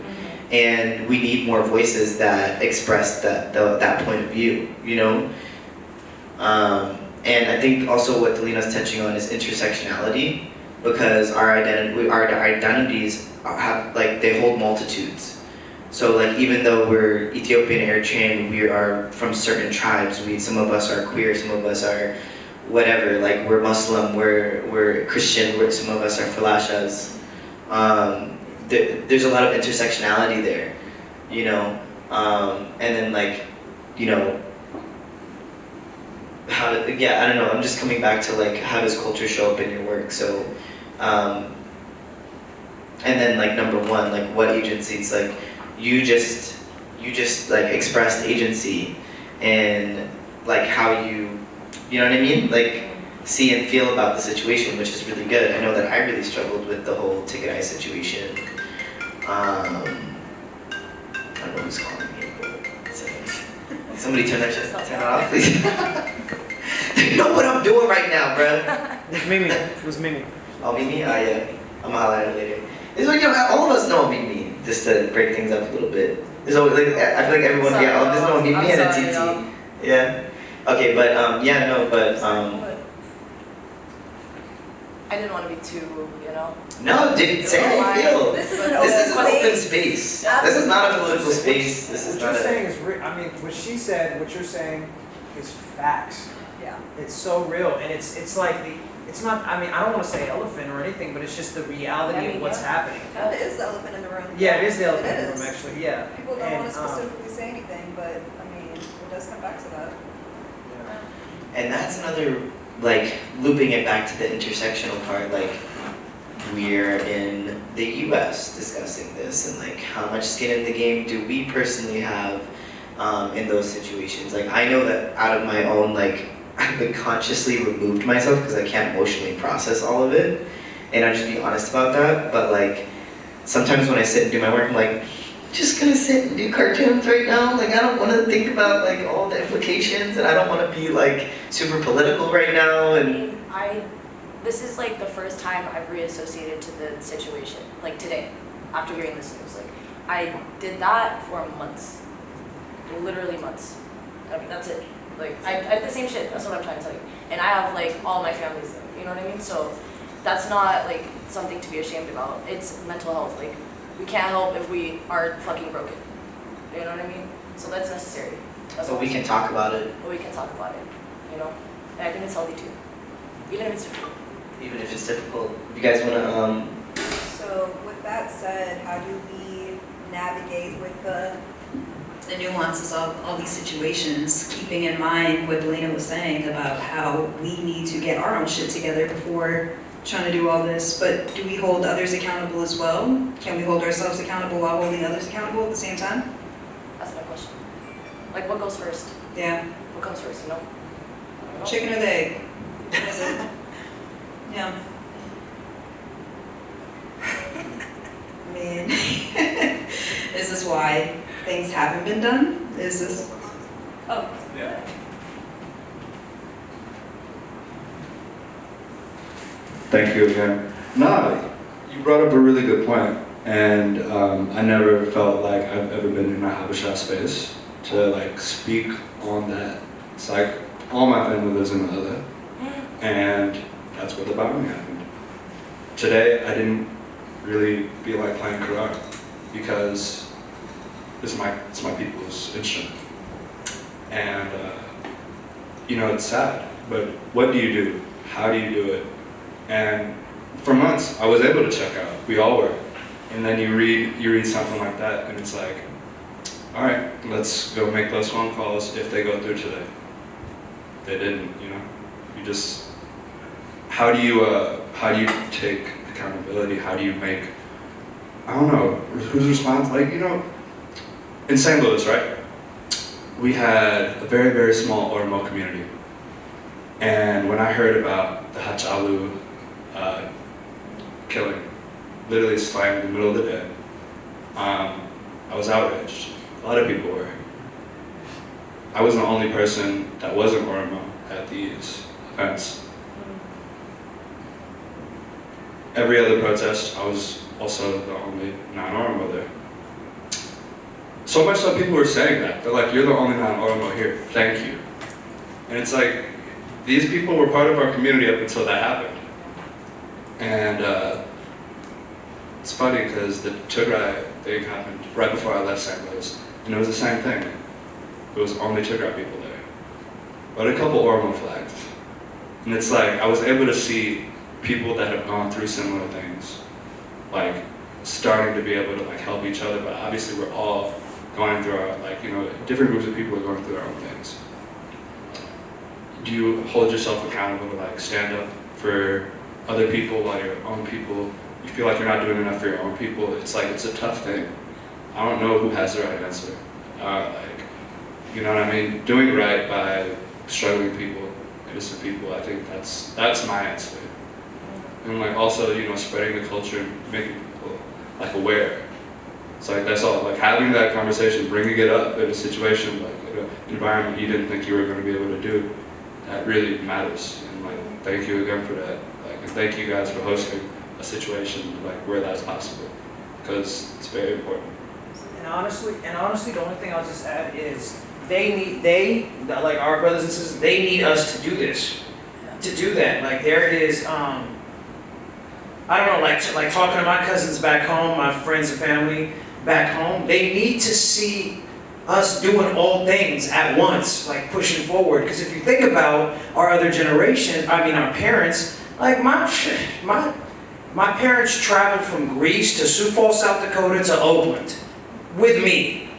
And we need more voices that express that point of view, you know? And I think also what Delina's touching on is intersectionality, because our identities have, like, they hold multitudes. So like, even though we're Ethiopian, Eritrean, we are from certain tribes, some of us are queer, some of us are whatever, like we're Muslim, we're Christian, some of us are falashas. There's a lot of intersectionality there, you know, and then like, you know, I don't know, I'm just coming back to like, how does culture show up in your work? So, and then like number one, like what agencies, like you just like expressed agency and like how you know what I mean? Like see and feel about the situation, which is really good. I know that I really struggled with the whole ticket eye situation. I don't know who's calling me. Somebody turn it off, please. They know what I'm doing right now, bro. It was Mimi. Oh, Mimi? Oh, yeah. I'm gonna highlight it later. It's like, you know, all of us know Mimi, just to break things up a little bit. There's always, like, I feel like everyone, there's no Mimi and a TT. Yeah. Okay, but, I didn't want to be too, you know. No, say how you feel. This is an open space. This is not a political space. This is What not you're a... saying is real. I mean, what she said, what you're saying is facts. Yeah. It's so real, and it's like it's not, I mean, I don't want to say elephant or anything, but it's just the reality of what's happening. That is the elephant in the room. Yeah, it is the elephant in the It room, is. actually, yeah. People don't want to specifically say anything, but I mean, it does come back to that. And that's another, like, looping it back to the intersectional part, like, we're in the US discussing this, and like, how much skin in the game do we personally have in those situations? Like, I know that out of my own, like, I've been consciously removed myself because I can't emotionally process all of it, and I'll just be honest about that, but like, sometimes when I sit and do my work, I'm like, just gonna sit and do cartoons right now. Like, I don't want to think about like all the implications, and I don't want to be like super political right now. And This is like the first time I've reassociated to the situation, like today, after hearing this news. Like, I did that for months, literally months. I mean, that's it. Like, I the same shit. That's what I'm trying to tell you. And I have like all my family's there. You know what I mean? So that's not like something to be ashamed about. It's mental health. Like, we can't help if we are fucking broken. You know what I mean? So that's necessary. That's so we can talk about it. But we can talk about it, you know? And I think it's healthy too. Even if it's difficult. Even if it's difficult. You guys wanna So with that said, how do we navigate with the the nuances of all these situations, keeping in mind what Delina was saying about how we need to get our own shit together before trying to do all this, but do we hold others accountable as well? Can we hold ourselves accountable while holding others accountable at the same time? That's my question. Like, what goes first? Yeah. What comes first, you know? Chicken or the egg? What is it? Yeah. Man. Is this why things haven't been done? Is this? Oh. Yeah. Thank you again. No, you brought up a really good point, and I never felt like I've ever been in a Habesha space to like speak on that. It's like all my family lives in the other, and that's where the bombing happened. Today, I didn't really feel like playing karate because it's my people's instrument, and you know, it's sad. But what do you do? How do you do it? And for months, I was able to check out. We all were. And then you read something like that, and it's like, all right, let's go make those phone calls if they go through today. They didn't, you know. You just, how do you take accountability? How do you make, I don't know, who's responsible? Like, you know, in St. Louis, right? We had a very, very small Oromo community. And when I heard about the Hachalu killing, literally slammed in the middle of the day, I was outraged. A lot of people were. I was the only person that wasn't Oromo at these events. Every other protest, I was also the only non-Oromo there. So much so people were saying that. They're like, you're the only non-Oromo here, thank you. And it's like, these people were part of our community up until that happened. And it's funny because the Tigray thing happened right before I left St. Louis, and it was the same thing. It was only Tigray people there, but a couple Oromo flags. And it's like, I was able to see people that have gone through similar things, like starting to be able to like help each other, but obviously we're all going through our, like, you know, different groups of people are going through their own things. Do you hold yourself accountable to like stand up for other people while your own people, you feel like you're not doing enough for your own people? It's like, it's a tough thing. I don't know who has the right answer. Like, you know what I mean? Doing right by struggling people, innocent people, I think that's my answer. And like also, you know, spreading the culture and making people like aware. It's like, that's all, like having that conversation, bringing it up in a situation, like in an environment you didn't think you were going to be able to do, that really matters. And like, thank you again for that. Like, and thank you guys for hosting a situation like where that's possible, because it's very important. And honestly, the only thing I'll just add is they like our brothers and sisters, they need us to do this, to do that. Like there is, I don't know, like talking to my cousins back home, my friends and family back home, they need to see us doing all things at once, like pushing forward. Because if you think about our other generation, I mean our parents, like my parents traveled from Greece to Sioux Falls, South Dakota to Oakland with me,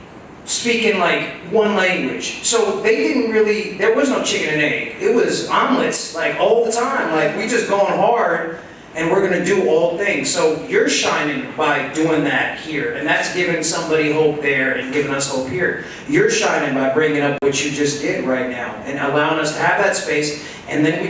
speaking like one language. So they didn't really, there was no chicken and egg. It was omelets, like all the time. Like we just going hard and we're gonna do all things. So you're shining by doing that here. And that's giving somebody hope there and giving us hope here. You're shining by bringing up what you just did right now and allowing us to have that space. And then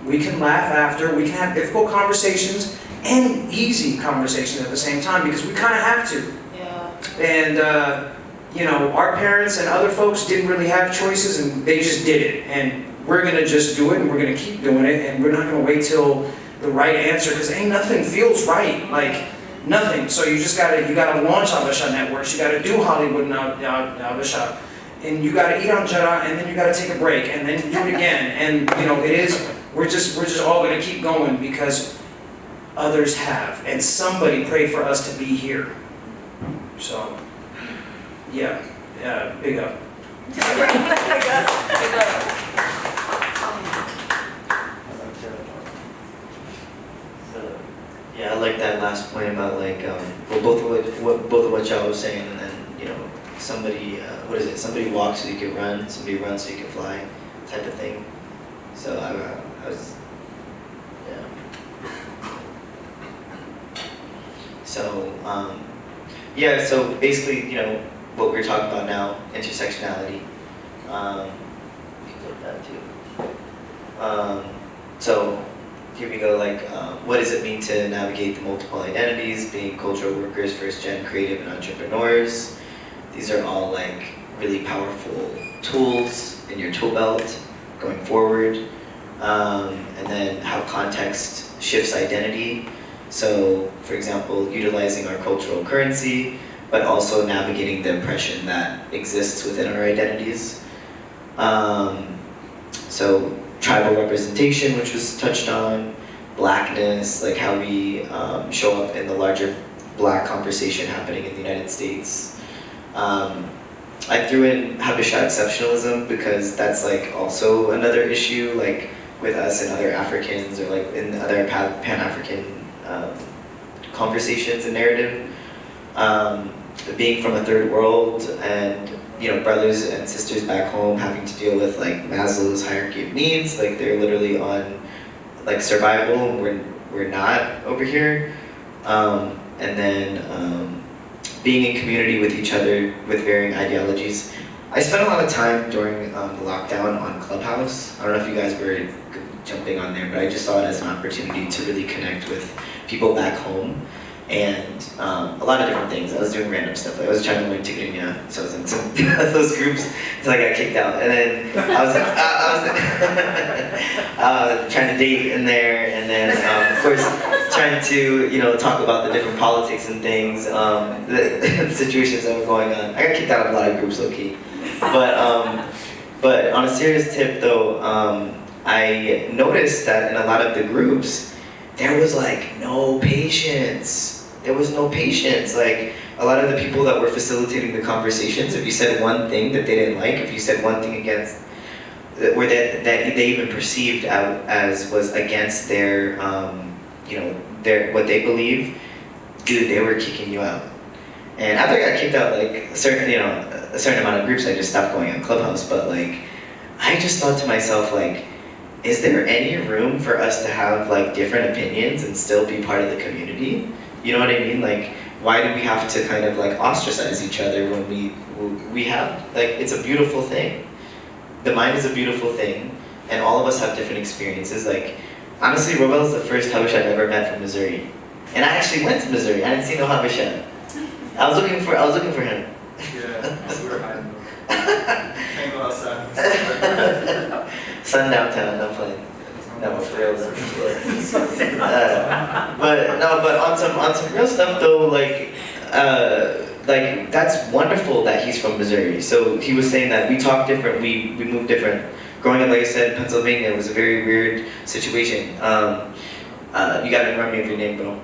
we can laugh after, we can have difficult conversations and easy conversations at the same time, because we kind of have to. Yeah. And you know, our parents and other folks didn't really have choices, and they just did it. And we're gonna just do it, and we're gonna keep doing it, and we're not gonna wait till the right answer, because ain't nothing feels right, like nothing. So you gotta launch Habesha networks, you gotta do Hollywood Habesha, and you gotta eat on Jara, and then you gotta take a break, and then do it again. And you know, we're just all gonna keep going because others have, and somebody prayed for us to be here. So, yeah, big up. Yeah, I like that last point about like, well, both of what y'all was saying, and then, you know, somebody what is it? Somebody walks so you can run, somebody runs so you can fly, type of thing. So I was, yeah. So yeah. So basically, what we're talking about now, intersectionality. You flip that too. So here we go. Like, what does it mean to navigate the multiple identities, being cultural workers, first gen creative and entrepreneurs? These are all like really powerful tools in your tool belt going forward. And then how context shifts identity. So, for example, utilizing our cultural currency, but also navigating the oppression that exists within our identities. So, tribal representation, which was touched on, blackness, like how we show up in the larger black conversation happening in the United States. I threw in Habesha exceptionalism because that's like also another issue, like with us and other Africans, or like in other Pan-African conversations and narrative. Being from a third world and brothers and sisters back home having to deal with like Maslow's hierarchy of needs, like they're literally on like survival, and we're not over here. And then being in community with each other with varying ideologies. I spent a lot of time during the lockdown on Clubhouse. I don't know if you guys were jumping on there, but I just saw it as an opportunity to really connect with people back home. And a lot of different things. I was doing random stuff. Like I was trying to learn Tigrinya, so I was in some of those groups until I got kicked out. And then I was trying to date in there, and then of course trying to talk about the different politics and things, the situations that were going on. I got kicked out of a lot of groups, low key. But on a serious tip though, I noticed that in a lot of the groups there was like no patience. There was no patience. Like a lot of the people that were facilitating the conversations, if you said one thing that they didn't like, if you said one thing against, or that they even perceived as was against their, their what they believe, dude, they were kicking you out. And after I got kicked out, like a certain amount of groups, I just stopped going on Clubhouse. But like, I just thought to myself, like, is there any room for us to have like different opinions and still be part of the community? You know what I mean? Like, why do we have to kind of like ostracize each other when we have, like, it's a beautiful thing. The mind is a beautiful thing, and all of us have different experiences. Like, honestly, Robel is the first Habesha I've ever met from Missouri. And I actually went to Missouri. I didn't see no Habesha. I was looking for him. Yeah, we were hiding them. Came outside. Sun downtown, I'm playing. No, for real. But on some real stuff though, like that's wonderful that he's from Missouri. So he was saying that we talk different, we move different. Growing up, like I said, Pennsylvania was a very weird situation. You gotta remind me of your name, bro.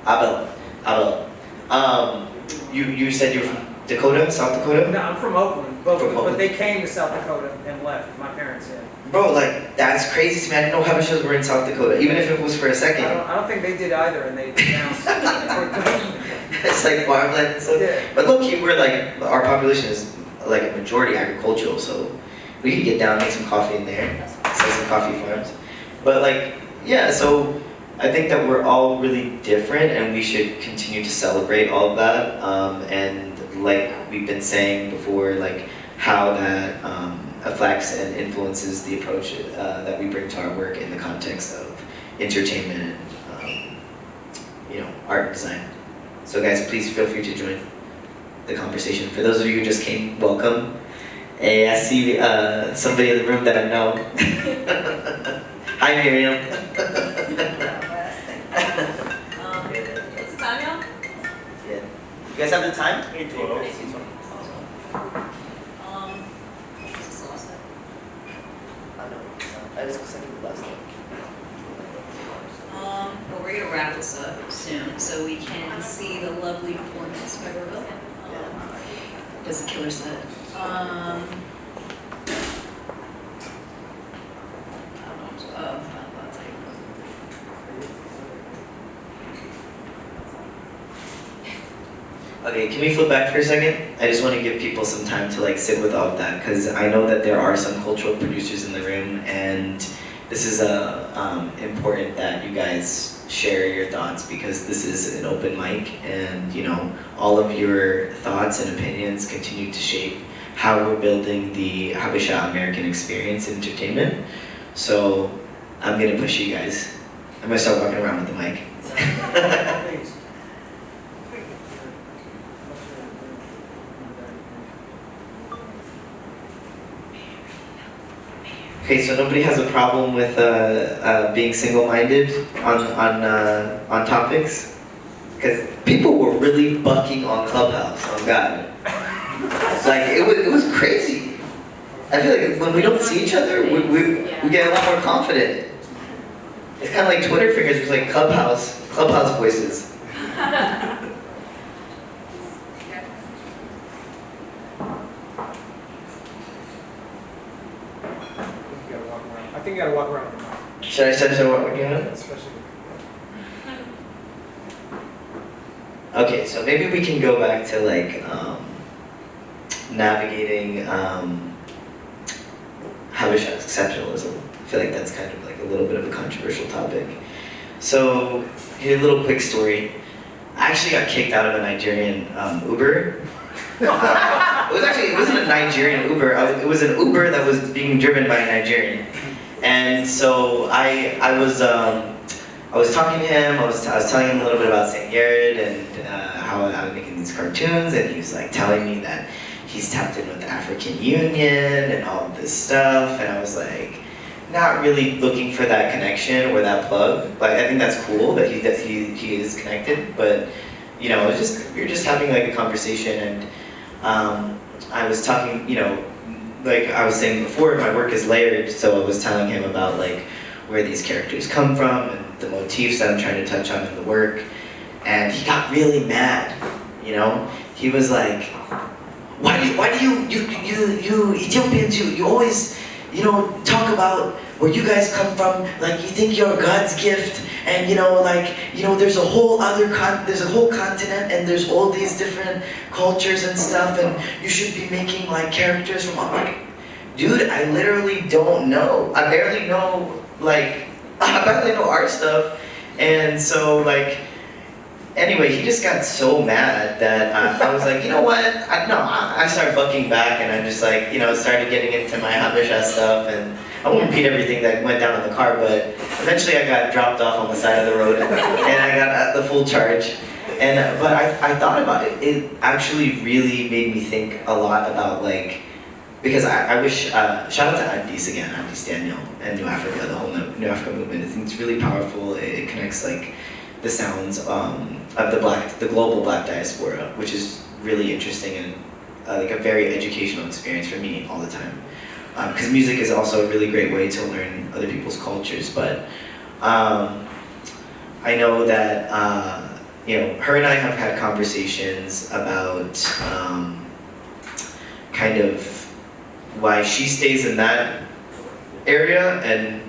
Abel. You said you're from Dakota, South Dakota? No, I'm from Oakland, but they came to South Dakota and left. My parents did. Bro, like, that's crazy to me. I didn't know Habeshas were in South Dakota, even if it was for a second. I don't think they did either, and they denounced. It's like farmland and stuff. Yeah. But low-key, we're like, our population is like a majority agricultural, so we could get down, make some coffee in there, sell some coffee farms. But like, yeah, so I think that we're all really different, and we should continue to celebrate all of that. And like we've been saying before, like how that affects and influences the approach that we bring to our work in the context of entertainment and art and design. So guys, please feel free to join the conversation. For those of you who just came, welcome. Hey, I see somebody in the room that I know. Hi, Miriam. What's the time, y'all? Yeah. You guys have the time? What's the last step? I know. I just was thinking the last one. Well, we're gonna wrap this up soon, so we can see the lovely performance by Robel. Does a killer set. I don't know. I'll tell you. Okay, can we flip back for a second? I just want to give people some time to like sit with all of that because I know that there are some cultural producers in the room, and this is important that you guys share your thoughts because this is an open mic, and you know all of your thoughts and opinions continue to shape how we're building the Habesha American experience in entertainment. So I'm gonna push you guys. I'm gonna start walking around with the mic. Okay, so nobody has a problem with being single-minded on topics, because people were really bucking on Clubhouse. Oh God, like it was crazy. I feel like when we don't see each other, we get a lot more confident. It's kind of like Twitter fingers, it's like Clubhouse voices. I think you gotta walk around. Should I start walking around? Especially. Okay, so maybe we can go back to like navigating Habesha exceptionalism. I feel like that's kind of like a little bit of a controversial topic. So here's a little quick story. I actually got kicked out of a Nigerian Uber. It wasn't a Nigerian Uber. It was an Uber that was being driven by a Nigerian. And so I was talking to him. I was telling him a little bit about St. Yared and how I'm making these cartoons, and he was like telling me that he's tapped in with the African Union and all of this stuff, and I was like not really looking for that connection or that plug. But I think that's cool that he is connected. But you know, we were just having like a conversation, and I was talking, you know, like I was saying before, my work is layered, so I was telling him about like where these characters come from and the motifs that I'm trying to touch on in the work, and he got really mad. You know, he was like, "Why do you Ethiopians you always talk about where you guys come from? Like you think you're God's gift, and there's a whole continent, and there's all these different cultures and stuff, and you should be making like characters from." I'm like, dude, I literally don't know. I barely know our stuff, and so like. Anyway, he just got so mad that I was like, you know what? I started bucking back, and I just like, started getting into my Habesha stuff, and I won't repeat everything that went down in the car, but eventually I got dropped off on the side of the road, and I got the full charge. But I thought about it. It actually really made me think a lot about like, because I wish, shout out to Adis again, Adis Daniel, and New Africa, the whole New Africa movement. I think it's really powerful. It connects like the sounds of the global Black diaspora, which is really interesting and like a very educational experience for me all the time. Because music is also a really great way to learn other people's cultures. But I know that her and I have had conversations about kind of why she stays in that area and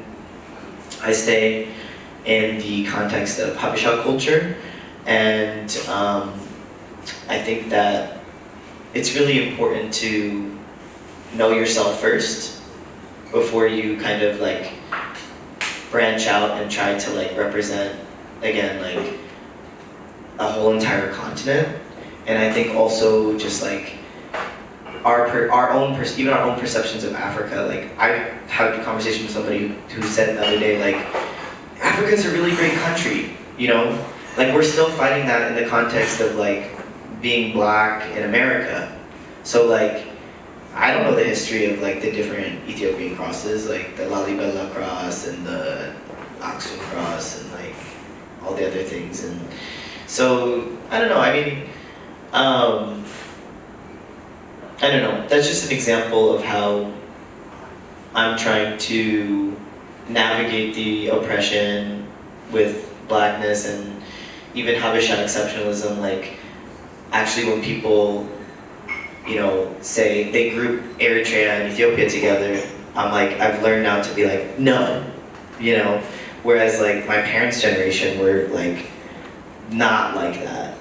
I stay in the context of Habesha culture, and I think that it's really important to know yourself first before you kind of like branch out and try to like represent again like a whole entire continent. And I think also just like our own perceptions of Africa. Like I had a conversation with somebody who said the other day like, Africa's a really great country, Like we're still fighting that in the context of like being Black in America. So like, I don't know the history of like the different Ethiopian crosses, like the Lalibela cross and the Aksum cross and like all the other things. And so, I don't know, I mean, I don't know, that's just an example of how I'm trying to navigate the oppression with Blackness and even Habesha exceptionalism. Like, actually when people, say they group Eritrea and Ethiopia together, I'm like, I've learned now to be like, no, whereas like my parents' generation were like, not like that,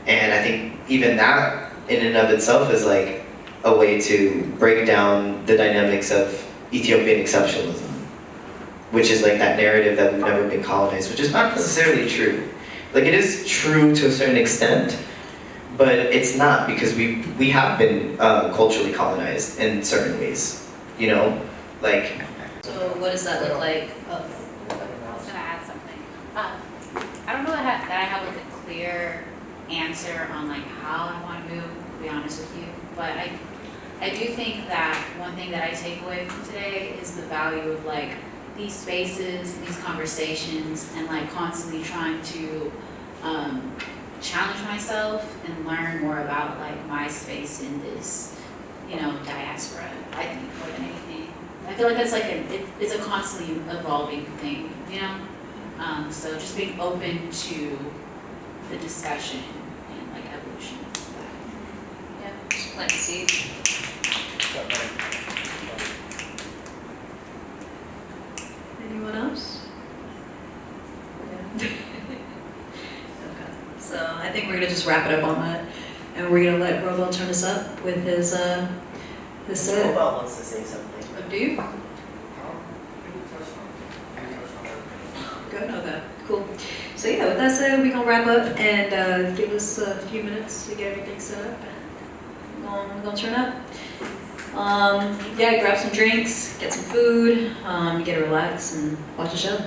And I think even that in and of itself is like a way to break down the dynamics of Ethiopian exceptionalism, which is like that narrative that we've never been colonized, which is not necessarily true. Like it is true to a certain extent, but it's not, because we have been culturally colonized in certain ways, you know? Like, So what does that look like? I was gonna add something. I don't know that I have like a clear answer on like how I want to move, to be honest with you. But I do think that one thing that I take away from today is the value of like these spaces, these conversations, and like constantly trying to challenge myself and learn more about like my space in this, you know, diaspora. I think more than anything, I feel like that's like it's a constantly evolving thing, you know. So just being open to the discussion and like evolution of that. Yeah, just plant a seed. Anyone else? Yeah. Okay. So I think we're gonna just wrap it up on that, and we're gonna let Roval turn us up with his set. Roval wants to say something. Oh, do you? Good. Okay. Cool. So yeah, with that said, we're gonna wrap up and give us a few minutes to get everything set up, and we're gonna turn up. Yeah, grab some drinks, get some food, get to relax and watch a show.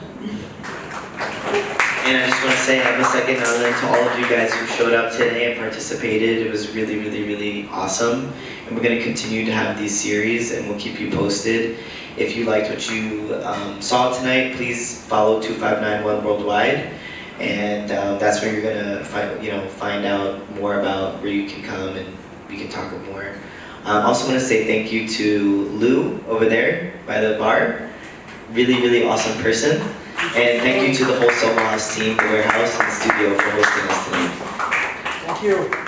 And I just want to say I'm a second honor to all of you guys who showed up today and participated. It was really, really, really awesome. And we're going to continue to have these series, and we'll keep you posted. If you liked what you saw tonight, please follow 2591 Worldwide. And that's where you're going to find out more about where you can come and we can talk more. I also want to say thank you to Lou over there by the bar. Really, really awesome person. And thank you to the whole SoHo Warehouse team, the warehouse, and the studio for hosting us tonight. Thank you.